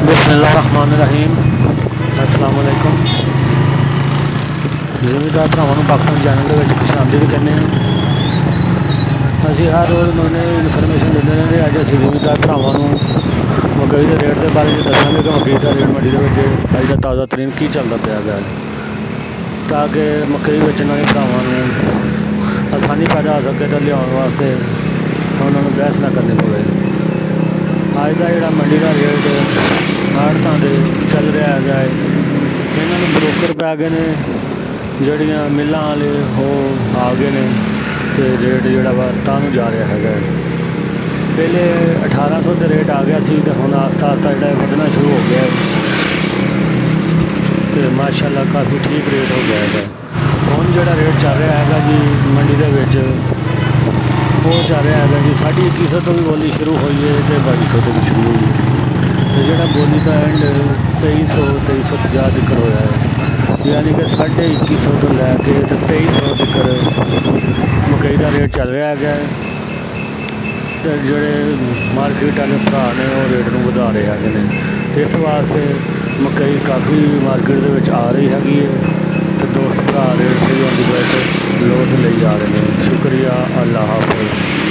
बिस्मिल्लाहिर्रहमानिर्रहीम। अस्सलाम वालेकुम। जिमीदार भरावां पाकिस्तान चैनल के खुशामदीद कहने। असीं हर रोज़ नई इन्फॉर्मेशन देते रहते। अज असीं जिमीदार भरावां मकई के रेट के बारे दसांगे कि मकई का रेट मंडी के अज का ताज़ा तरीन की चलता पाया गया, ताकि मकई बेचने वाले भरावां आसानी पैदा हो सके तो लियाउण वास्ते उन्होंने बहस ना करनी पवे। अज का जोड़ा मंडी का रेट आड़तां ते चल रहा है, इन्होंने ब्रोकर पै गए ने, जड़ियाँ मिलां वाले वो आ गए ने, तो रेट जोड़ा वा तां जा रहा है। पहले 1800 के रेट आ गया सी, तो हुण आस्ता आस्ता जोड़ा वधना शुरू हो गया है, तो माशाअल्लाह काफ़ी ठीक रेट हो गया है। हुण जोड़ा रेट चल रहा है जी मंडी के विच, वो चल रहा है जी 2150 तो भी बोली शुरू हुई है, तो 2200 तो भी शुरू हुई है, तो जोड़ा बोली का एंड 2350 तक होया है। यानी कि 2150 तो लैके 2300 तक मकई का रेट चल रहा है। तो जोड़े मार्केट वाले भरा ने वो रेट में वधा रहे हैं, तो इस वास्ते मकई काफ़ी मार्केट के आ रही हैगी है, तो दोस्त भरा रेट सही होने पर तो लोग ले आ रहे हैं। शुक्रिया, अल्लाह हाफ़िज़।